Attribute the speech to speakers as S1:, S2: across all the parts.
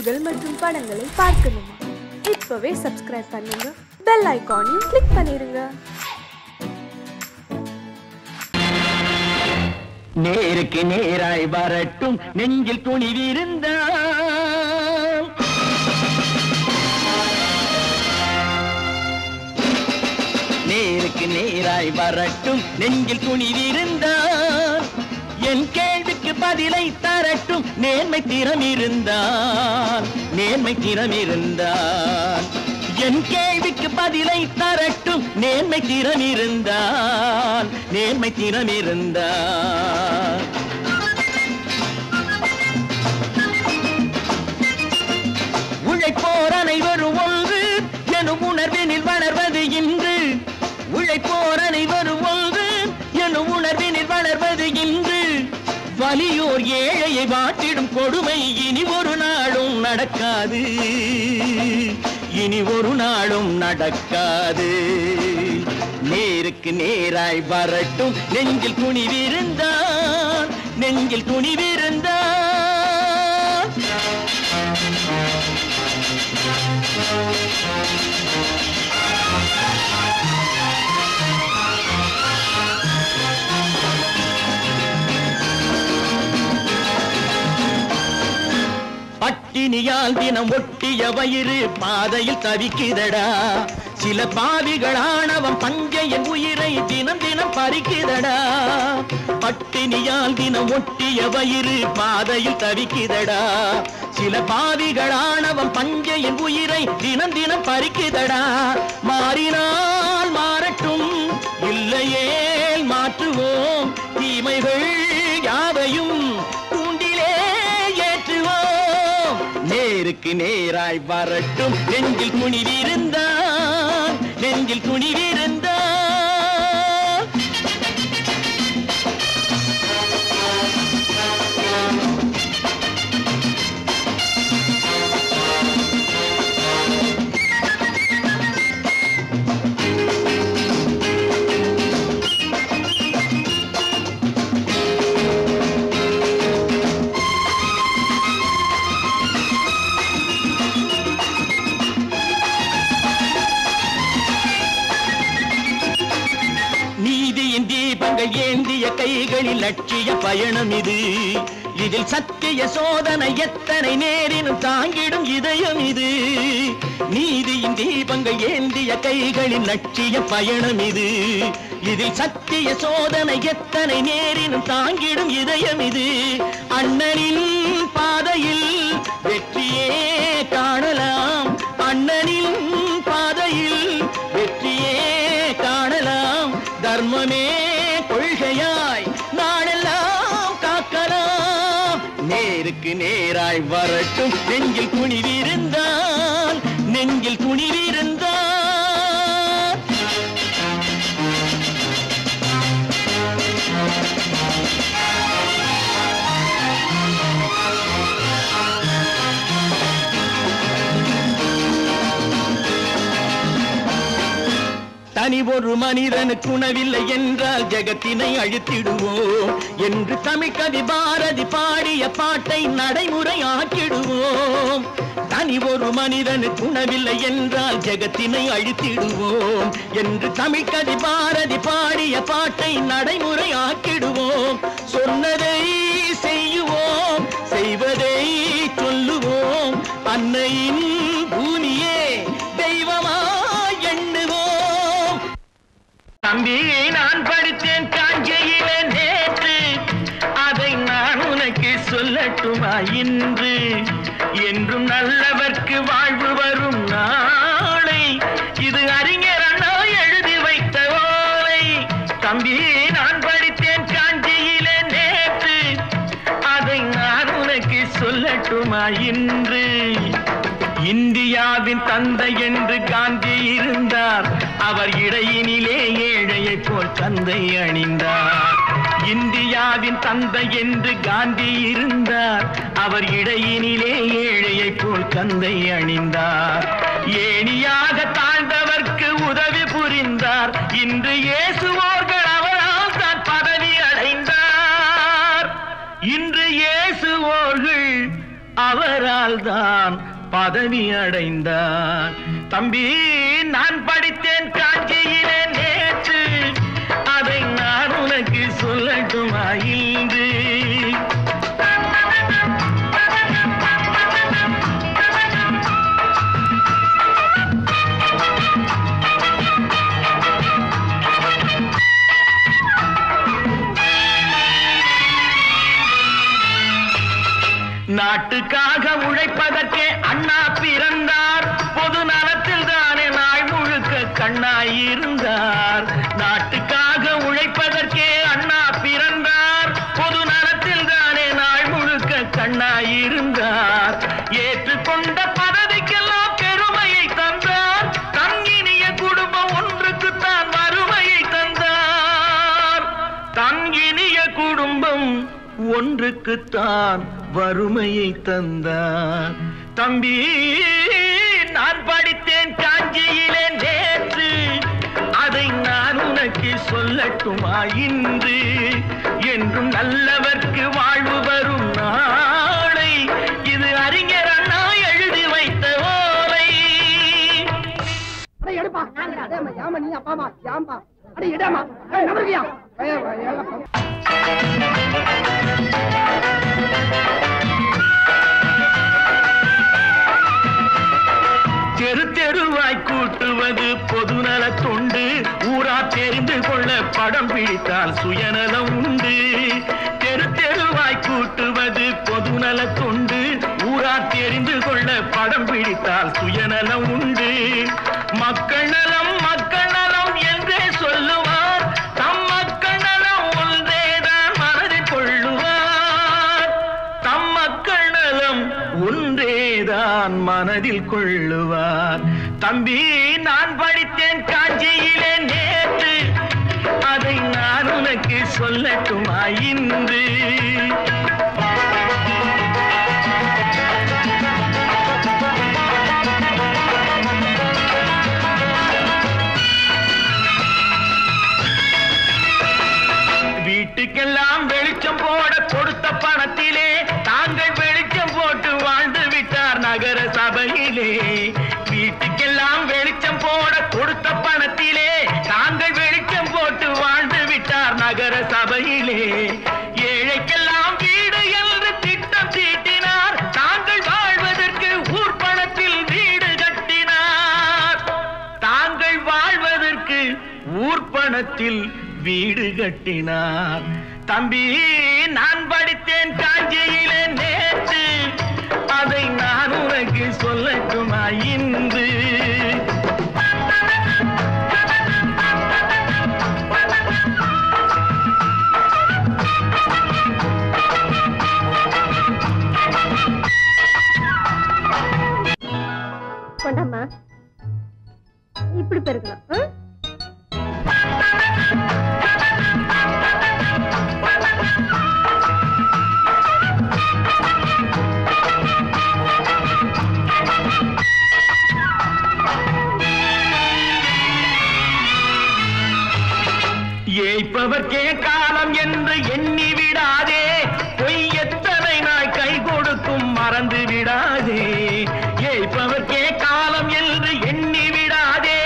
S1: நிகழ்ச்சிகள் மற்றும் படங்களை பார்க்கணுமா? இப்பவே சப்ஸ்கிரைப் பண்ணுங்க, பெல் ஐகானையும் கிளிக் பண்ணிருங்க.
S2: நேருக்கு நேராய் வரட்டும் நெஞ்சில் துணிவிருந்தால், நேருக்கு நேராய் வரட்டும் நெஞ்சில் துணிவிருந்தால், என் கேள்விக்கு பதிலை தரட்டும் நேர்மை திறம் இருந்தால், நேர்மை திறம் இருந்தால். என் கேள்விக்கு பதிலை தரட்டும் நேர்மை திறம் இருந்தால், நேர்மை திறம் இருந்தால். உழைப்போர் அனைவரும் ஒன்று எனும் உணர்வினில் வளர்வது இன்று, உழைப்போர் அனைவரும் ஒன்று எனும் உணர்வினில் வளர்வது இன்று. வலியோர் ஏழையை வாட்டிடும் கொடுமை இனி ஒரு நாளும் நடக்காது, இனி ஒரு நாளும் நடக்காது. நேருக்கு நேராய் வரட்டும் நெஞ்சில் துணிவிருந்தால், நெஞ்சில் துணிவிருந்தால். பட்டினியால் தினம் ஒட்டிய வயிறு பாதையில் தவிக்குதடா, சில பாவிகளானவன் பஞ்சையின் உயிரை தினம் தினம் பறிக்குதடா. பட்டினியால் தினம் ஒட்டிய வயிறு பாதையில் தவிக்குதடா, சில பாவிகளானவன் பஞ்சையின் உயிரை தினம் தினம் பறிக்குதடா. மாறினால் மாறட்டும், இல்லையே மாற்றுவோம், தீமைகள் யாவையும் கூண்டிலே ஏற்றுவோம். நேருக்கு நேராய் வரட்டும் நெஞ்சில் துணிவிருந்தால், நெஞ்சில் துணிவிருந்தால். ஏந்திய கைகளில் லட்சிய பயணம் இது, இதில் சத்திய சோதனை எத்தனை நேரினும் தாங்கிடும் இதயம் இது. நீதியின் தீபங்கள் ஏந்திய கைகளில் லட்சிய பயணம் இது, இதில் சத்திய சோதனை எத்தனை நேரினும் தாங்கிடும் இதயம் இது. அண்ணனின் பாதையில் வெற்றியே காணலாம், அண்ணனின் பாதையில் வெற்றியே காணலாம். தர்மமே கொள்கையாய் நாடெல்லாம் காக்கலாம். நேருக்கு நேராய் வரட்டும் நெஞ்சில் துணிவிருந்தால், நெஞ்சில் துணிவிருந்தால். தனி ஒரு மனிதனுக்கு உணவில்லை என்றால் ஜெகத்தினை அழித்திடுவோம் என்று தமிழ்கவி பாரதி பாடிய பாட்டை நடைமுறையாக்கிடுவோம். தனி ஒரு மனிதனுக்கு உணவில்லை என்றால் ஜெகத்தினை அழித்திடுவோம் என்று தமிழ்கவி பாரதி பாடிய பாட்டை நடைமுறையாக்கிடுவோம். சொன்னதை செய்யுவோம், செய்வதை சொல்லுவோம், அன்னையின் பூமியே தெய்வமா எண்ணுவோம். தம்பி, நான் படித்தேன் காஞ்சியிலே நேற்று, அதை நான் உனக்கு சொல்லட்டுமா இன்று? என்றும் நல்லவர்க்கு வாழ்வு வரும் நாளை, இது அறிஞர் அண்ணா எழுதி வைத்த ஓலை. தம்பி, நான் படித்தேன் காஞ்சியிலே நேற்று, அதை நான் உனக்கு சொல்லட்டுமா இன்று? இந்தியாவின் தந்தை என்று காந்தி இருந்தார், அவர் இடையினிலே ஏழையை போல் தந்தை அணிந்தார். இந்தியாவின் தந்தை என்று காந்தி இருந்தார், அவர் இடையினிலே ஏழையை போல் தந்தை அணிந்தார். ஏணியாக தாழ்ந்தவர்க்கு உதவி புரிந்தார், இன்று இயேசுவோர்கள் அவரால் தான் பதவி அடைந்தார். இன்று இயேசுவோர்கள் அவரால் உழைப்பால் தான் பதவி அடைந்தான். தம்பி, நான் படித்தேன் காஞ்சியிலே நேற்று, அதை நான் உனக்கு சொல்லட்டுமா இன்று? நாட்டுக்காக உழைப்பதற்கே அண்ணா பிறந்தார், பொது நலத்தில் தானே நாள் முழுக்க கண்ணாயிருந்தார். நாட்டுக்காக உழைப்பதற்கே அண்ணா பிறந்தார், பொது நலத்தில் தானே நாள் முழுக்க கண்ணாயிருந்தார். ஏற்றுக்கொண்ட பதவிக்கெல்லாம் பெருமையை தந்தார், தங்கினிய குடும்பம் ஒன்றுக்குத்தான் வறுமையை தந்தார். தங்கினிய குடும்பம் ஒன்றுக்குத்தான் வறுமையை தந்தார். தம்பி, நான் படித்தேன் காஞ்சியிலே நேற்று, அதை நான் உனக்கு சொல்லட்டுமா இன்று? என்றும் நல்லவர்க்கு வாழ்வு வரும் நாளை, இது அறிஞர் அண்ணா எழுதி வைத்த ஓலை. தெரு தெருவாய் கூட்டுவது பொதுநல தொண்டு, ஊரா தெரிந்து கொள்ள படம் பிடித்தால் சுயநலம் உண்டு. தெரு தெருவாய் கூட்டுவது பொதுநல தொண்டு, ஊரா தெரிந்து கொள்ள படம் பிடித்தால் சுயநலம் உண்டு. மக்கள் நலம் மக்கள் நலம் என்றே சொல்லுவார், தம் மக்கள் நலம் ஒன்றேதான் மனதில் கொள்ளுவார். தம் மக்கள் நலம் ஒன்றேதான் மனதில் கொள்ளுவார். தம்பி, நான் படித்தேன் காஞ்சியிலே நேற்று, அதை நான் உனக்கு சொல்லட்டுமா இன்று? வீட்டுக்கெல்லாம் வெளிச்சம் போட கொடுத்த பணத்திலே தாங்கள் வெளிச்சம் போட்டு வாழ்ந்து விட்டார் நகர சபையிலே. வீட்டுக்கெல்லாம் வெளிச்சம் போட கொடுத்த பணத்திலே தாங்கள் வெளிச்சம் போட்டு வாழ்ந்து விட்டார் நகர சபையிலே. ஏழைக்கெல்லாம் வீடு என்று திட்டம் தீட்டினார், தாங்கள் வாழ்வதற்கு ஊர் பணத்தில் வீடு கட்டினார். தாங்கள் வாழ்வதற்கு ஊர் பணத்தில் வீடு கட்டினார். தம்பி, நான் படித்தேன் காஞ்சியிலே நேற்று, அதை நான் உனக்கு சொல்லட்டுமா இன்று?
S3: கொண்டாமா, இப்படி பெருக்கலாம்.
S2: ஏய்ப்பவர்க்கே காலம் என்று எண்ணி விடாதே, பொய் எத்தனை நாள் கை கொடுக்கும் மறந்து விடாதே. ஏய்ப்பவர்க்கே காலம் என்று எண்ணி விடாதே,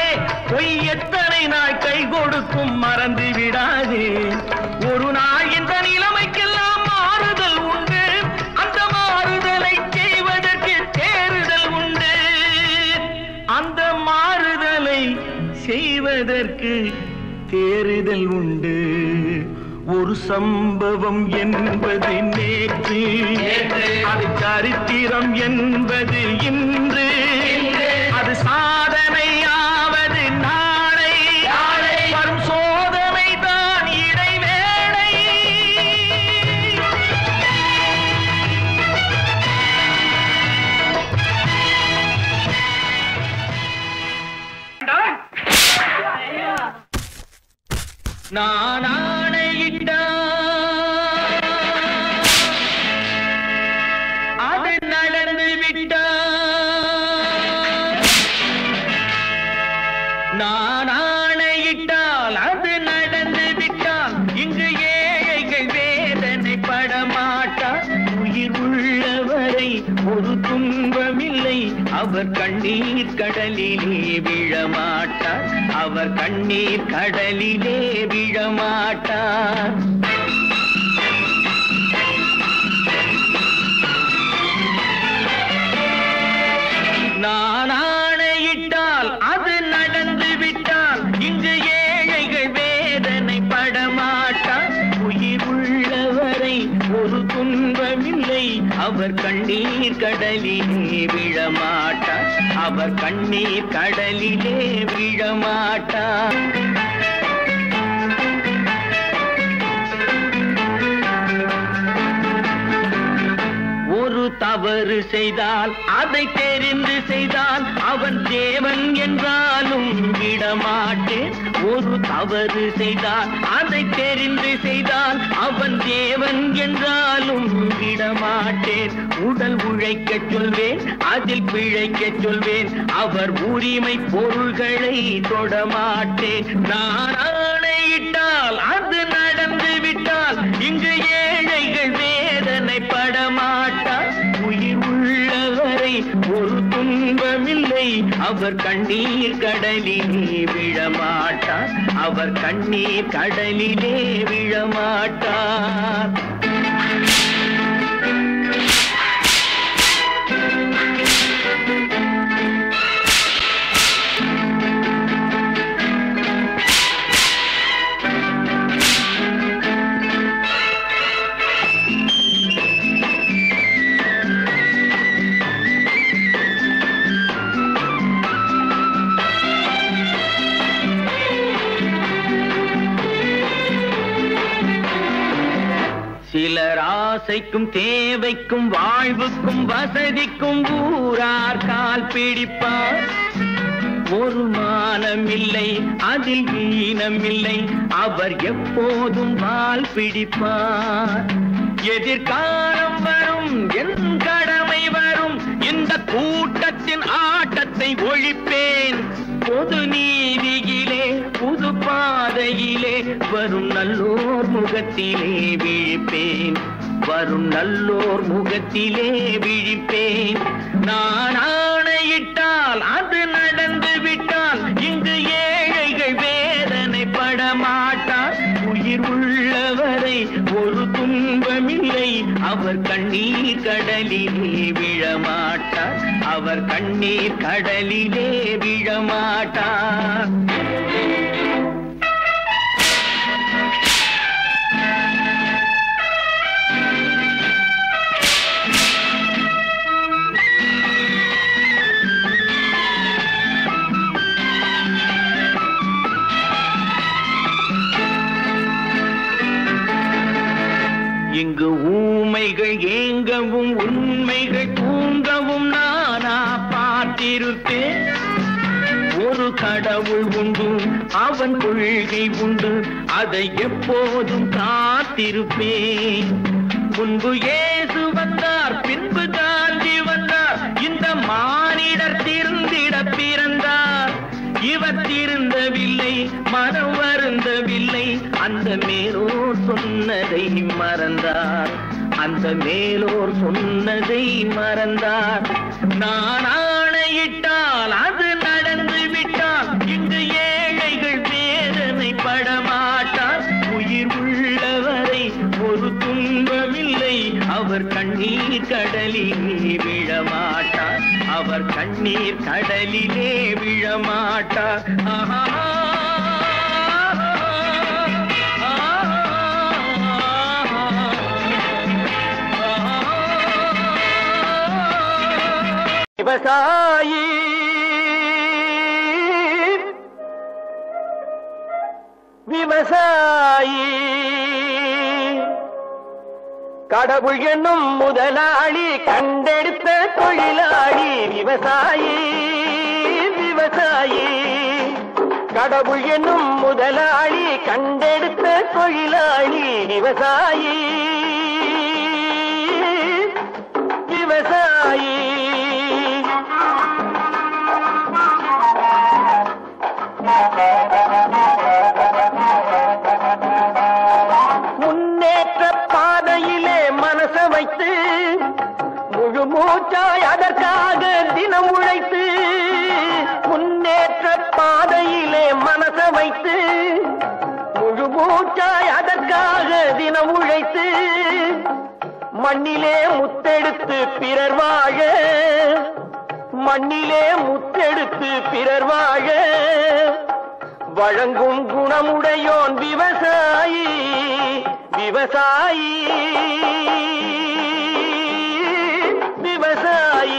S2: பொய் எத்தனை நாள் கை கொடுக்கும் மறந்து விடாதே. ஒரு நாள் இந்த நிலைமைக்கெல்லாம் மாறுதல் உண்டு, அந்த மாறுதலை செய்வதற்கு தேறுதல் உண்டு. அந்த மாறுதலை செய்வதற்கு தேறுதல் உண்டு. ஒரு சம்பவம் என்பது நேற்று, அது சரித்திரம் என்பது இன்று, அது சாதனையாவது நாளை, வரும் சோதனை தான் இடைவேளை. நான் ஆணையிட்டான், அது நடந்து விட்டான். நான் ஆணையிட்டால் அது நடந்து விட்டால், இங்கு ஏழைகள் வேதனை படமாட்டார். உயிர் உள்ளவரை ஒரு துன்பம் துன்பமில்லை அவர் கண்ணீர் கடலிலே விழமாட்டார் அவர் கண்ணீர் கடலிலே விழமாட்டார் நான் ஆணையிட்டால் அது நடந்து விட்டால் இங்கு ஏழைகள் வேதனை படமாட்டார் உயிர் உள்ளவரை ஒரு துன்பமில்லை அவர் கண்ணீர் கடலிலே விழமாட்டார் அவர் கண்ணீர் கடலிலே விழமாட்டார் ஒரு தவறு செய்தால் அதை தெரிந்து செய்தால் அவன் தேவன் என்றாலும் விடமாட்டேன் ஒரு தவறு செய்தால் அதை தெரிந்து செய்தால் அவன் தேவன் என்றாலும் விடமாட்டேன் உடல் உழைக்கச் சொல்வேன் அதில் பிழைக்கச் சொல்வேன் அவர் உரிமை பொருள்களை தொடமாட்டேன் நான் ஆணையிட்டால் அது நடந்து விட்டால் இங்கு ஏழைகள் வேதனை படமாட்டார் உயிர் உள்ளவரை ஒரு துன்பமில்லை அவர் கண்ணீர் கடலிலே விழமாட்டார் அவர் கண்ணீர் கடலிலே விழமாட்டார் சிலர் ஆசைக்கும் தேவைக்கும் வாழ்வுக்கும் வசதிக்கும் ஊரார் கால் பிடிப்பார் ஒரு மானமில்லை அதில் ஈனமில்லை அவர் எப்போதும் வால் பிடிப்பார் எதிர்காலம் வரும் என் கடமை வரும் இந்த கூட்டத்தின் ஆட்டத்தை ஒழிப்பேன் பொது நீதியிலே புது பாதையிலே வரும் நல்லோர் முகத்திலே விழிப்பேன் வரும் நல்லோர் முகத்திலே விழிப்பேன் நான் ஆணையிட்டால் அது நடந்து விட்டால் இங்கு ஏழைகள் வேதனை படமாட்டார் உயிர் உள்ளவரை ஒரு துன்பமில்லை அவர் கண்ணீர் கடலிலே விழமாட்டார் அவர் கண்ணீர் கடலிலே விழமாட்டார் இங்கு ஊமைகள் ஏங்கவும் உண்மைகள் தூங்கவும் நானா பார்த்திருப்பேன் ஒரு கடவுள் உண்டு அவன் கொள்கை உண்டு அதை எப்போதும் காத்திருப்பேன் முன்பு இயேசு வந்தார் பின்பு காந்தி வந்தார் இந்த மானிடர் திருந்திட பிறந்தார் இவர் திருந்தவில்லை மனம் வருந்தவில்லை அந்த மேலோர் சொன்னதை மறந்தார் அந்த மேலோர் சொன்னதை மறந்தார் நான் ஆணையிட்டால் அது நடந்து விட்டால் இங்கு ஏழைகள் வேதனை படமாட்டார் உயிர் உள்ளவரை ஒரு துன்பமில்லை அவர் கண்ணீர் கடலிலே விழமாட்டார் அவர் கண்ணீர் கடலிலே விழமாட்டார் ஆஹா விவசாயி விவசாயி கடவுள் என்னும் முதலாளி கண்டெடுத்த தொழிலாளி விவசாயி விவசாயி கடவுள் என்னும் முதலாளி கண்டெடுத்த தொழிலாளி விவசாயி விவசாயி முன்னேற்ற பாதையிலே மனச வைத்து முழு மூச்சாய் அதற்காக வைத்து முழு மூச்சாய் அதற்காக தினம் உழைத்து மண்ணிலே முத்தெடுத்து பிறர் வாழ மண்ணிலே முத்தெடுத்து பிறர் வாழ வழங்கும் குணமுடையோன் விவசாயி விவசாயி விவசாயி.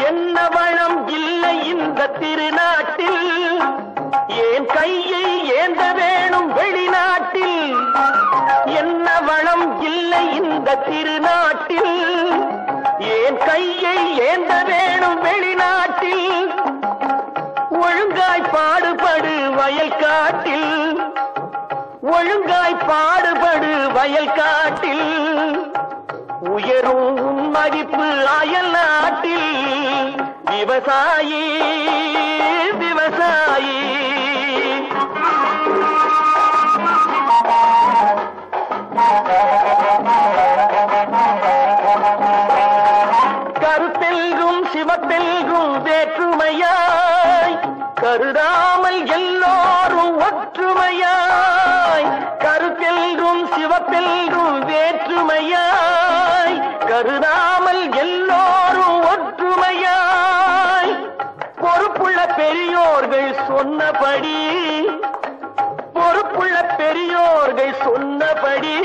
S2: என்ன வளம் இல்லை இந்த திருநாட்டில் ஏன் கையை ஏந்த வேணும் வெளிநாட்டில். என்ன வளம் இல்லை இந்த திருநாட்டில் ஏன் கையை ஏந்த வேணும் வெளிநாட்டில். ஒழுங்காய் பாடுபடு வயல் காட்டில் ஒழுங்காய் பாடுபடு வயல் காட்டில் உயரும் உன் மதிப்பு அயல் நாட்டில். விவசாயி விவசாயி. கருத்தெல்கும் சிவத்தெல்கும் வேற்றுமையாய் கருதாமல் எல்லோரும் ஒற்றுமையாய். கருத்தெல்கும் சிவத்தெல்கும் வேற்றுமையாய் கருதாமல் எல்லோரும் ஒற்றுமையாய். பொறுப்புள்ள பெரியோர்கள் சொன்னபடி பொறுப்புள்ள பெரியோர்கள் சொன்னபடி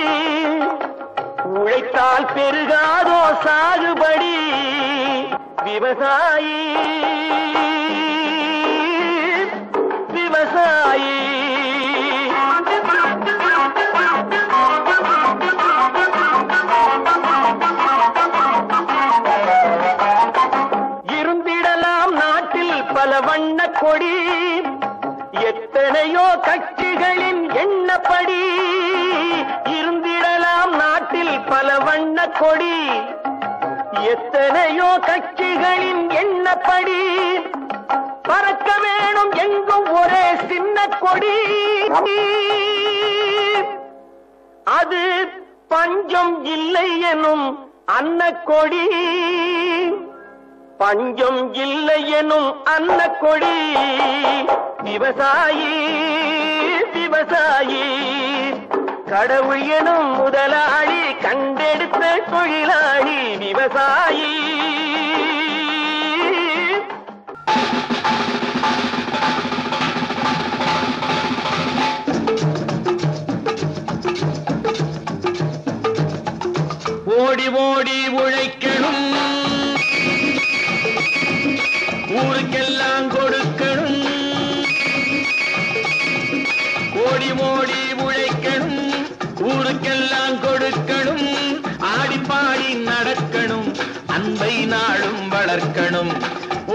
S2: உழைத்தால் பெருகாதோ சாகுபடி. விவசாயி விவசாயி. இருந்திடலாம் நாட்டில் பல வண்ண கொடி எத்தனையோ கட்சிகளின் எண்ணப்படி. இருந்திடலாம் நாட்டில் பல வண்ண கொடி எத்தனையோ கட்சிகளின் எண்ணப்படி. பறக்க வேணும் எங்கும் ஒரே சின்ன கொடி. அது பஞ்சம் இல்லை எனும் அன்னக்கொடி. பஞ்சம் இல்லை எனும் அன்னக்கொடி. விவசாயி விவசாயி. கடவுள் எனும் முதலாளி கண்டெடுத்த தொழிலாளி விவசாயி. ஓடி ஓடி உழைக்கணும் ஊருக்கெல்லாம் கொடுக்கணும். ஓடி ஓடி உழைக்கணும் ஊருக்கெல்லாம் கொடுக்கணும். ஆடிப்பாடி நடக்கணும் அன்பை நாளும் வளர்க்கணும்.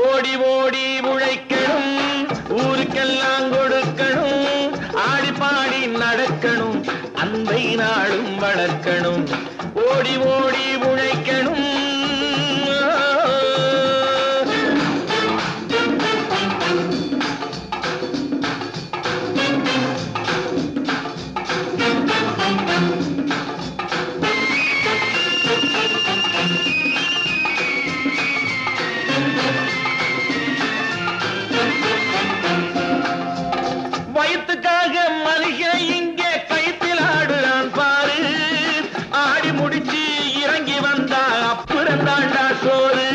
S2: ஓடி ஓடி உழைக்கணும் ஊருக்கெல்லாம் கொடுக்கணும். ஆடிப்பாடி நடக்கணும் அன்பை நாளும் வளர்க்கணும். ஓடி ஓடி உழைக்கணும். வயிற்றுக்காக மனுஷன் இங்கே கைத்தில் ஆடுறான் பாரு. ஆடி முடிச்சு இறங்கி வந்தா அப்புறம் தாண்டா சோறு.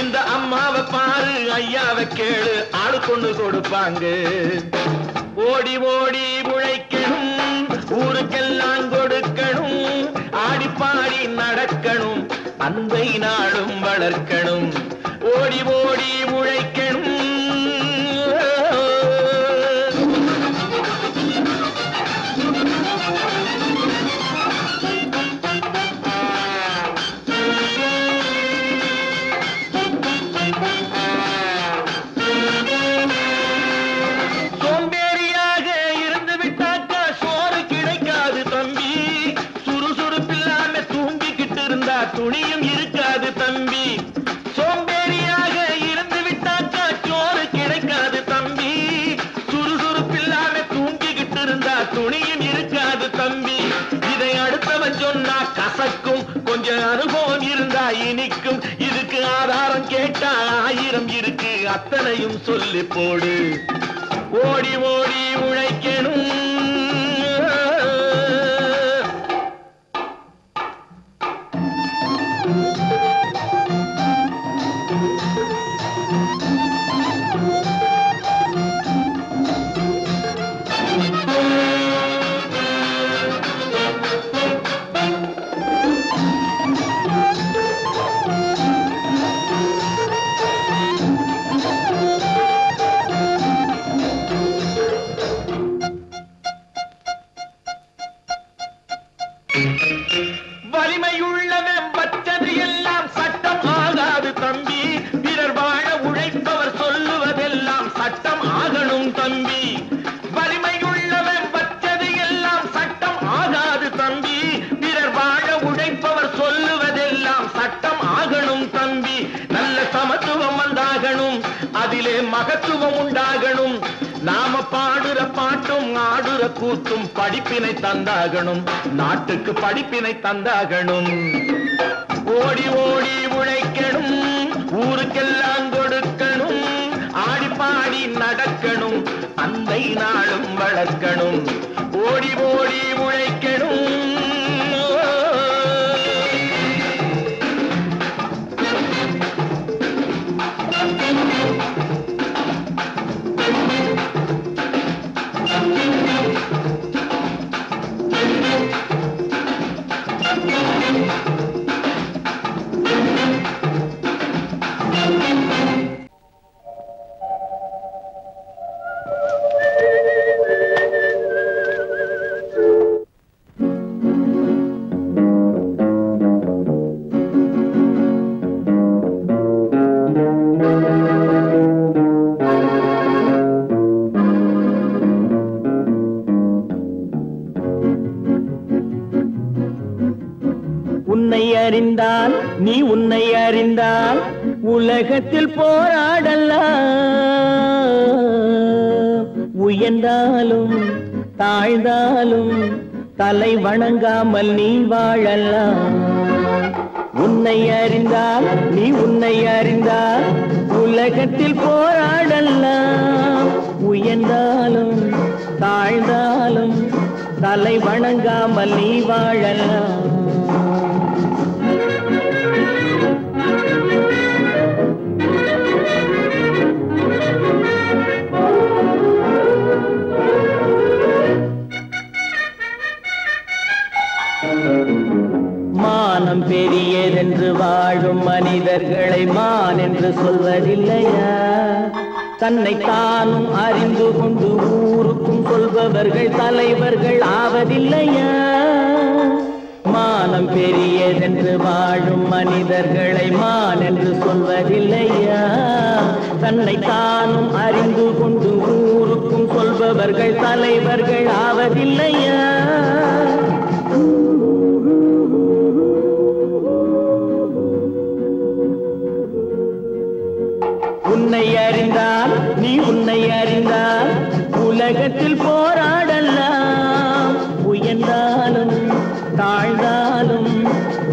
S2: இந்த அம்மாவை பாரு ஐயாவை கேளு ஆளு கொண்டு கொடுப்பாங்க. ஓடி ஓடி உழைக்கணும் ஊருக்கெல்லாம் கொடுக்கணும். ஆடிப்பாடி நடக்கணும் அன்பை நாளும் வளர்க்கணும். ஓடி ஓடி உழைக்கணும்.
S4: துணியும் இருக்காது தம்பி. சோம்பேறியாக இருந்து விட்டாக்கா சோறு கிடைக்காது தம்பி. சுறுசுறுப்பில்லாம தூங்கிக்கிட்டு இருந்தா துணியும் இருக்காது தம்பி. இதை அடுத்தவன் சொன்னா கசக்கும், கொஞ்சம் அனுபவம் இருந்தா இனிக்கும். இதுக்கு ஆதாரம் கேட்டா 1000 இருக்கு, அத்தனையும் சொல்லி போடு. ஓடி ஓடி உழைக்கணும், வலிமையுள்ளவன் வச்சது எல்லாம் சட்டம் ஆகாது தம்பி. பிறர் வாழ உழைப்பவர் சொல்லுவதெல்லாம் சட்டம் ஆகணும் தம்பி. வலிமையுள்ளவன் வச்சது எல்லாம் சட்டம் ஆகாது தம்பி. பிறர் வாழ உழைப்பவர் சொல்லுவதெல்லாம் சட்டம் ஆகணும் தம்பி. நல்ல சமத்துவம் வந்தாகணும், அதிலே மகத்துவம் உண்டாகணும். நாம பாடுற பாட்டும் ஆடுற கூத்தும் படிப்பினை தந்தாகணும், நாட்டுக்கு படிப்பினை தந்தாகணும். ஓடி ஓடி உழைக்கணும், ஊருக்கெல்லாம் கொடுக்கணும். ஆடி பாடி நடக்கணும், அன்னை நாளும் வளர்க்கணும். ஓடி ஓடி உழைக்கணும். உன்னை அறிந்தால் நீ உன்னை அறிந்தால் உலகத்தில் போராடலாம். உயர்ந்தாலும் தாழ்ந்தாலும் தலை வணங்காமல் நீ வாழலாம். உன்னை அறிந்தால் நீ உன்னை அறிந்தால் உலகத்தில் போராடலாம். உயர்ந்தாலும் தாழ்ந்தாலும் தலை வணங்காமல் நீ வாழலாம். மானம் பெரியதென்று வாழும் மனிதர்களை மான் என்று சொல்வதில்லையா? தன்னை தானும் அறிந்து கொண்டு ஊருக்கும் சொல்பவர்கள் தலைவர்கள் ஆவதில்லையா? மானம் பெரியதென்று வாழும் மனிதர்களை மான் என்று சொல்வதில்லையா? தன்னை தானும் அறிந்து கொண்டு ஊருக்கும் சொல்பவர்கள் தலைவர்கள் ஆவதில்லையா? உன்னை அறிந்தால் நீ உன்னை அறிந்தால் உலகத்தில் போராடலாம். உயர்ந்தாலும் தாழ்ந்தாலும்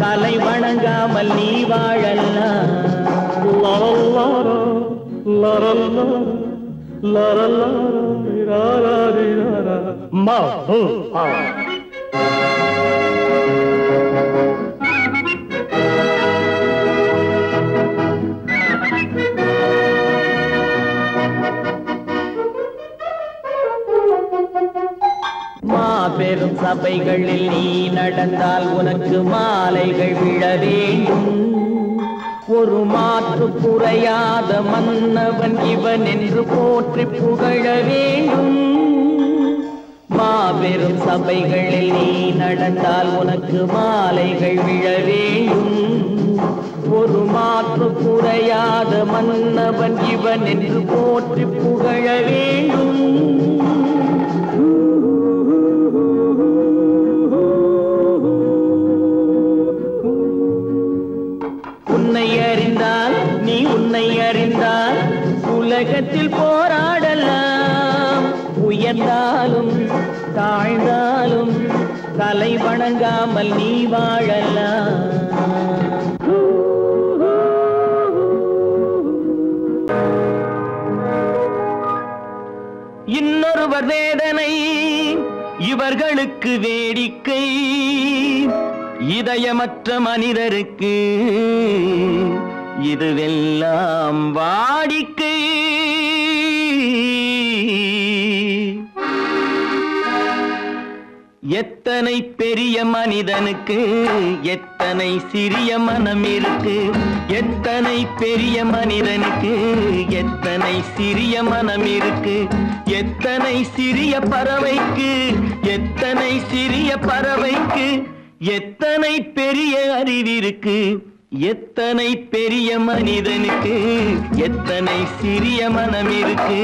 S4: தலை வணங்காமல் நீ வாழலாம். மாபெரும் சபைகளில் நீ நடந்தால் உனக்கு மாலைகள் விழ வேண்டும். ஒரு மாற்று குறையாத மன்னவன் இவன் என்று போற்றி புகழ வேண்டும். மாபெரும் சபைகளில் நீ நடந்தால் உனக்கு மாலைகள் விழ வேண்டும். ஒரு மாற்று குறையாத மன்னவன் இவன் என்று போற்றி புகழ வேண்டும். நீ உன்னை அறிந்தால் உலகத்தில் போராடலாம். உயர்ந்தாலும் தாழ்ந்தாலும் தலை வணங்காமல் நீ வாழலாம். இன்னொருவர் வேதனை இவர்களுக்கு வேடிக்கை, இதயமற்ற மனிதருக்கு இதுவெல்லாம் வாடிக்கை. எத்தனை பெரிய மனிதனுக்கு எத்தனை சிறிய மனம் இருக்கு, எத்தனை பெரிய மனிதனுக்கு எத்தனை சிறிய மனம் இருக்கு, எத்தனை சிறிய பறவைக்கு எத்தனை சிறிய பறவைக்கு எத்தனை பெரிய அறிவிருக்கு, எத்தனை பெரிய மனிதனுக்கு எத்தனை சிறிய மனம் இருக்கு.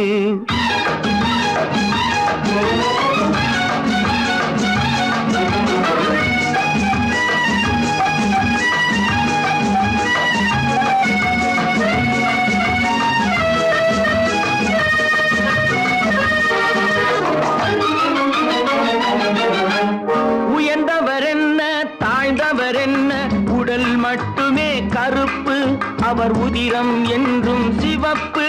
S4: உயர்ந்தவர் என்ன தாழ்ந்தவர் என்ன, உடல் மட்டுமே கருப்பு, அவர் உதிரம் என்றும் சிவப்பு.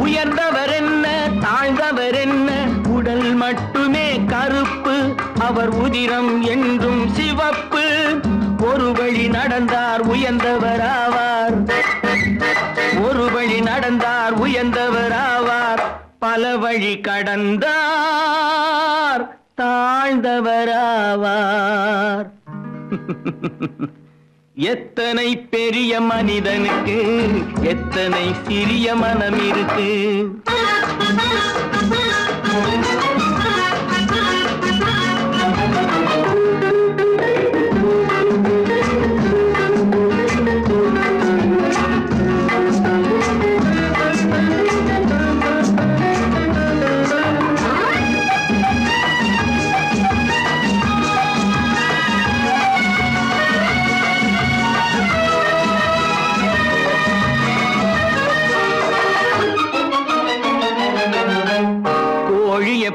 S4: உயர்ந்தவர் என்ன தாழ்ந்தவர் என்ன, உடல் மட்டுமே கருப்பு, அவர் உதிரம் என்றும் சிவப்பு. ஒரு வழி நடந்தார் உயர்ந்தவர் ஆவார், ஒரு வழி நடந்தார் உயர்ந்தவர் ஆவார், பல வழி கடந்தார் தாழ்ந்தவர் ஆவார். எத்தனை பெரிய மனிதனுக்கு எத்தனை சிறிய மனம் இருக்கு.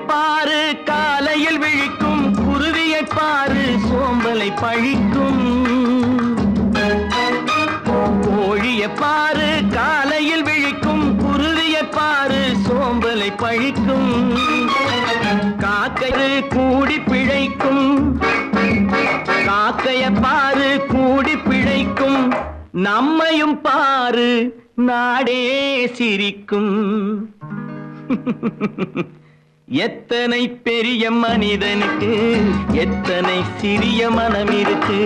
S4: பாரு காலையில் விழிக்கும், குருவியை பாரு சோம்பலை பழிக்கும். கோழியை பாரு காலையில் விழிக்கும், குருவியை பாரு சோம்பலை பழிக்கும். காக்கை கூடி பிழைக்கும், காக்கைய பாரு கூடி பிழைக்கும். நம்மையும் பாரு நாடே சிரிக்கும். எத்தனை பெரிய மனிதனுக்கு எத்தனை சிறிய மனம் இருக்கு.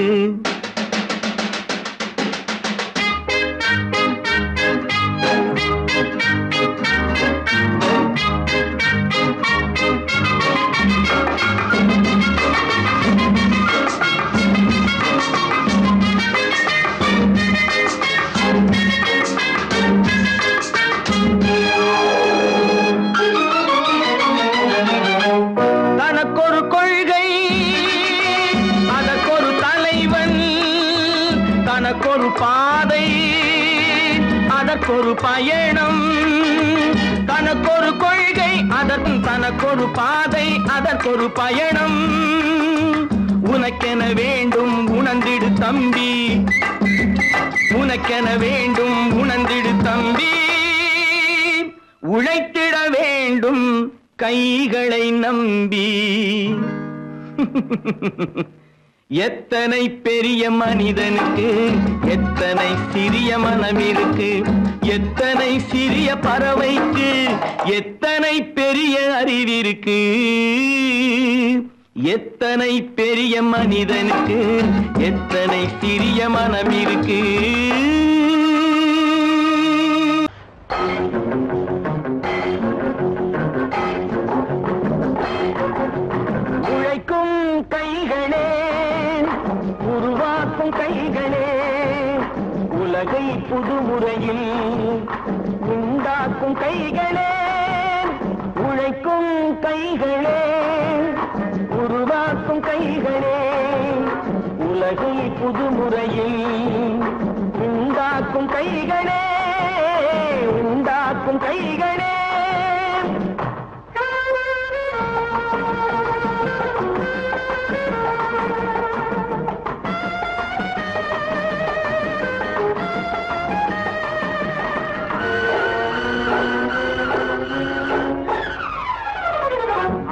S4: தனக்கொரு கொள்கை அதற்கொரு தலைவன், தனக்கொரு பாதை அதற்கொரு பயணம். தனக்கொரு கொள்கை தனக்கொரு பாதை அதற்கொரு பயணம். உனக்கென வேண்டும் உணர்ந்திடு தம்பி, உனக்கென வேண்டும் உணர்ந்திடு தம்பி. உழைத்திட வேண்டும் கைகளை நம்பி. எத்தனை பெரிய மனிதனுக்கு எத்தனை சிறிய மனம் இருக்கு, எத்தனை சிறிய பறவைக்கு எத்தனை பெரிய அறிவிருக்கு. எத்தனை பெரிய மனிதனுக்கு எத்தனை சிறிய மனம் இருக்கு. உழைக்கும் கைகளே, உருவாக்கும் கைகளே, உலகை புதுமுறையில் உண்டாக்கும் கைகளே. உழைக்கும் கைகளே, உருவாக்கும் கைகளே, உலகை புதுமுறையில் உண்டாக்கும் உண்டாக்கும் கைகளே உண்டாக்கும் கைகளே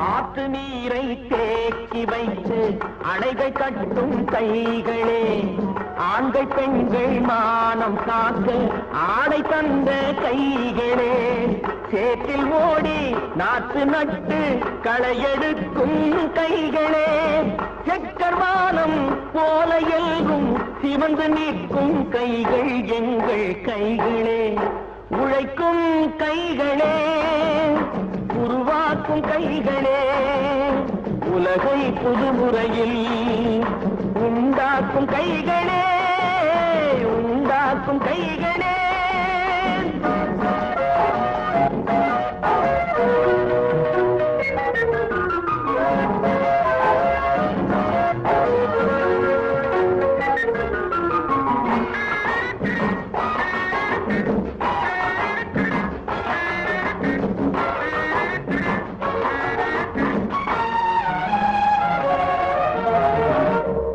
S4: ஆற்று நீரை தேக்கி வைத்து அணைகள் கட்டும் கைகளே ஆண்கள் பெண்கள் மானம் காக்க ஆடை தந்த கைகளே சேற்றில் ஓடி நாற்று நட்டு களையெடுக்கும் கைகளே செக்கர்வானம் போல எல்கும் சிவந்து நிற்கும் கைகள் எங்கள் கைகளே உழைக்கும் கைகளே உருவாக்கும் கைகளே உலகை புதுமுறையில் உண்டாக்கும் கைகளே உண்டாக்கும் கைகளே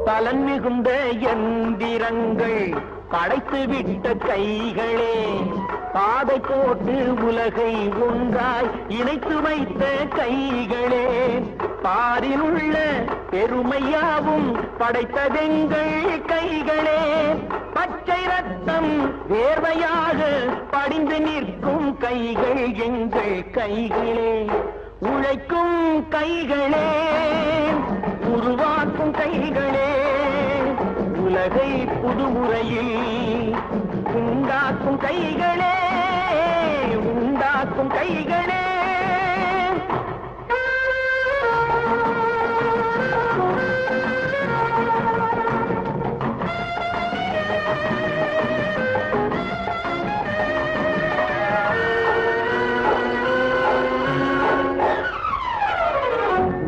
S4: பலன் மிகுந்த எந்திரங்கள் படைத்து விட்ட கைகளே பாதை போட்டு உலகை ஒன்றாய் இணைத்து வைத்த கைகளே பாரில் உள்ள பெருமையாவும் படைத்ததெங்கள் கைகளே பச்சை ரத்தம் வேர்வையாக படிந்து நிற்கும் கைகள் எங்கள் கைகளே உழைக்கும் கைகளே உருவாக்கும் கைகளே உலகை புதுமுறையில் உண்டாக்கும் கைகளே உண்டாக்கும் கைகளே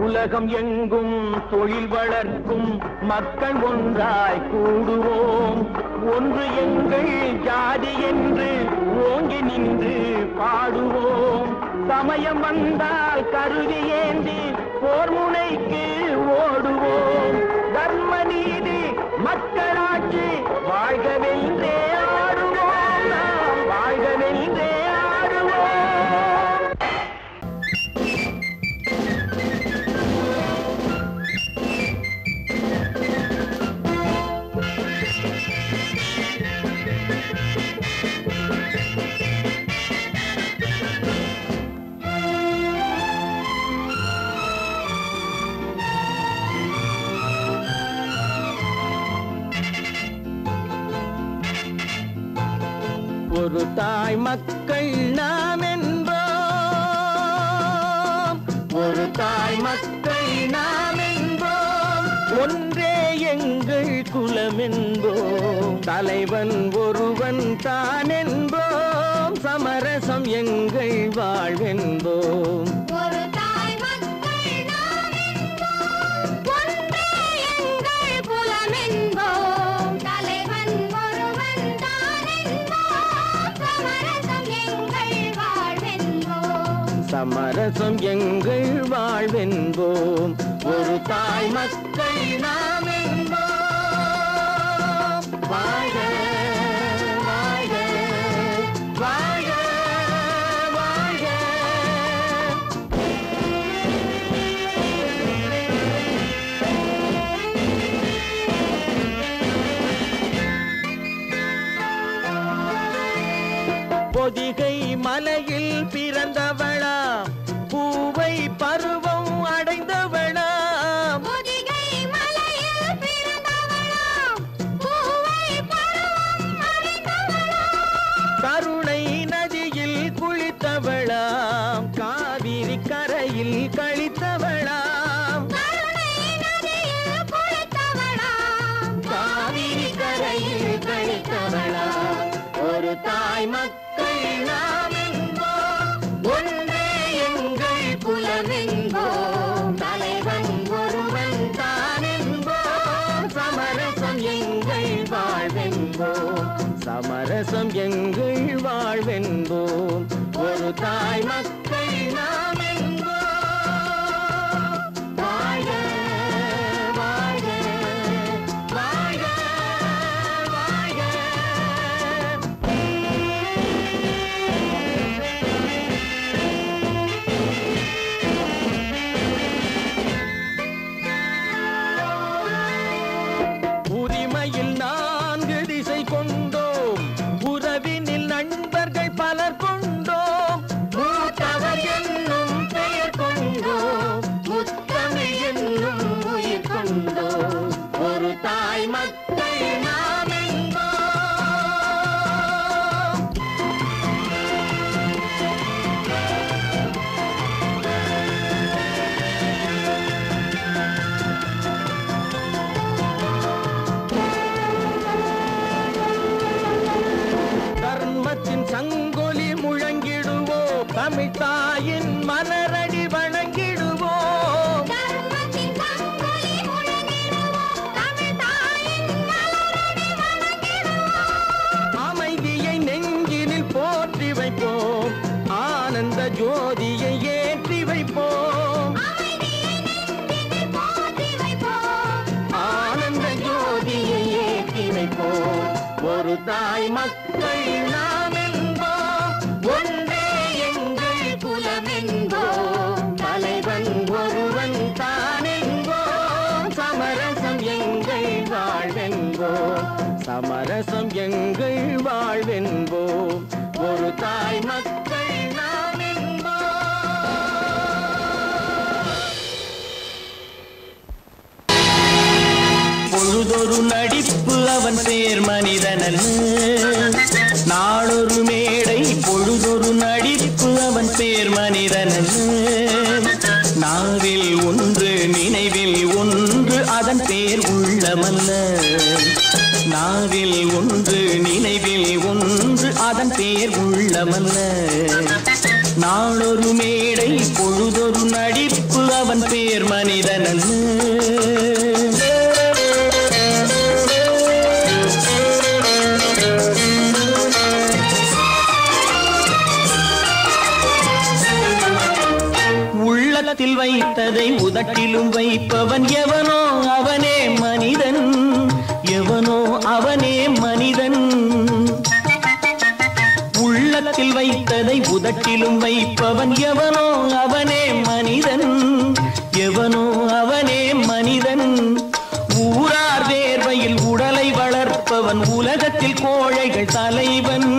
S4: உலகம் எங்கும் தொழில் வளர்க்கும் மக்கள் ஒன்றாய் கூடுவோம் ஒன்று எங்கள் ஜாதி என்று ஓங்கி நின்று பாடுவோம் சமயம் வந்தால் கருவி ஏந்தி போர் முனைக்கு ஓடுவோம் தர்ம நீதி மக்களாட்சி வாழ்கவென்றே ஆடுவோம் நாம் வாழ்கவென்றே ஆடுவோம் ஒரு தாய் மக்கள் நாம் என்போம் ஒரு தாய் மக்கள் நாம் என்போம் ஒன்றே எங்கள் குலம் என்போம் தலைவன் ஒருவன் தான் என்போம் சமரசம் எங்கள் வாழ்வென்போம் சமரசம் எங்கள் வாழ்வென்போம் ஒரு தாய் மக்கள் நாம் என்போம் வாழ்க வாழ்க வாழ்க வாழ்க பொதிகை மலையில் பிறந்தவளா பூவை பருவம் அடைந்தவளா பொதிகை மலையில் பிறந்தவளா பூவை பருவம் அடைந்தவளா கருணை நதியில் குளித்தவளா காவிரி கரையில் கழித்தவளா கருணை நதியில் குளித்தவளா காவிரி கரையில் கழித்தவளா ஒரு தாய் மக்கள் நாம் என்போம் ஒன்றே எங்கள் குலம் என்போம் தலைவன் ஒருவன் தான் என்போம் சமரசம் எங்கள் வாழ்வென்போம் சமரசம் எங்கள் வாழ்வென்போம் ஒரு தாய் மக்கள் நாம் என்போம் வாழ்க வாழ்க வாழ்க வாழ்க உரிமையில் 4 திசை கொண்டோம் உறவினில் நண்பர்கள் பலர் கொண்டோம் மூத்தவர் என்னும் பெயர் கொண்டோம் முத்தமிழ் என்னும் உயிர் கொண்டோம் ஒரு தாய் மக்கள் நாம் என்போம் தர்மத்தின் சங்கொலி முழங்கிடுவோம் தமிழ் தாயின் மலரடி வணங்கிடுவோம் அமைதியை நெஞ்சினில் போற்றி வைப்போம் ஆனந்த ஜோதியை ஏற்றி வைப்போம் ஆனந்த ஜோதியை ஏற்றி வைப்போம் ஒரு தாய் மக்கள் நாம் என்போம் ஒன்றே எங்கள் குலம் என்போம் தலைவன் ஒருவன் தான் என்போம் சமரசம் எங்கள் வாழ்வென்போம் சமரசம் எங்கள் வாழ்வென்போம் ஒரு தாய் மக்கள் நாம் என்போம் பொழுதொரு நடிப்பு அவன் பேர் மனிதனன் நாளொரு மேடை பொழுதொரு நடிப்பு அவன் பேர் மனிதனன் நாவில் ஒன்று நினைவில் ஒன்று அதன் பேர் உள்ளமல்ல நாவில் ஒன்று நினைவில் ஒன்று அதன் பேர் உள்ளமல்ல நாளொரு மேடை பொழுதொரு நடிப்பு அவன் பேர் மனிதனன் உள்ளத்தில் வைத்ததை உதட்டிலும் வைப்பவன் எவனோ அவனே மனிதன் எவனோ அவனே மனிதன் உள்ளத்தில் வைத்ததை உதட்டிலும் வைப்பவன் எவனோ அவனே மனிதன் எவனோ அவனே மனிதன் ஊரார் வேர்வையில் உடலை வளர்ப்பவன் உலகத்தில் கோழைகள் தலைவன்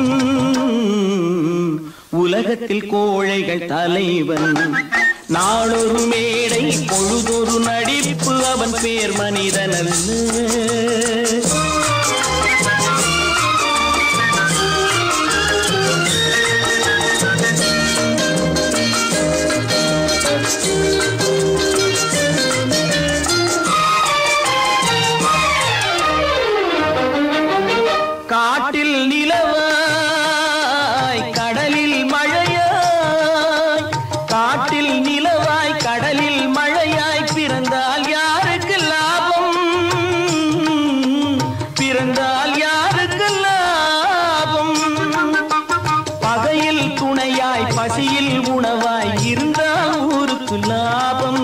S4: உலகத்தில் கோழைகள் தலைவன் நாளொரு மேடை பொழுதொரு நடிப்பு அவன் பேர் மனிதனல்ல காட்டில் நிலவாய் கடலில் மழையாய் காட்டில் நிலவாய் கடலில் மழையாய் பிறந்தால் யாருக்கு லாபம் பிறந்தால் யாருக்கு லாபம் பகையில் துணையாய் பசியில் உணவாய் இருந்தால் ஊருக்கு லாபம்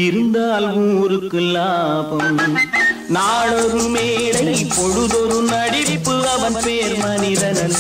S4: இருந்தால் ஊருக்கு லாபம் நாளொரு மேடை பொழுதொரு நடிப்பு அவன் பேர் மனிதனல்ல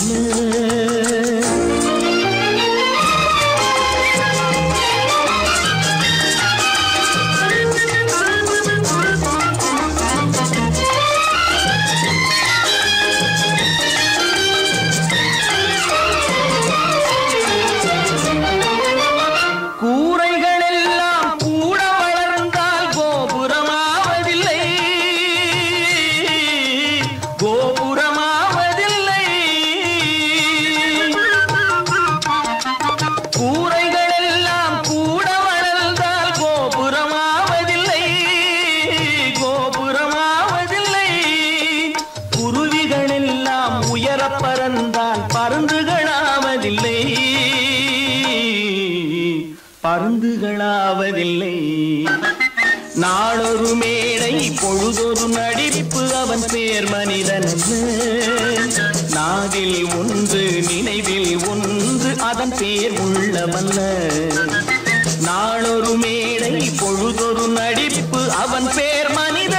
S4: பருந்துகளாவதில்லை நாளொரு மேடை பொழுதொரு நடிப்பு நடிப்பு அவன் பேர் மனிதனல்ல. நாவில் ஒன்று நினைவில் ஒன்று அதன் பேர் உள்ளமல்ல. நாளொரு மேடை பொழுதொரு நடிப்பு அவன் பேர் மனித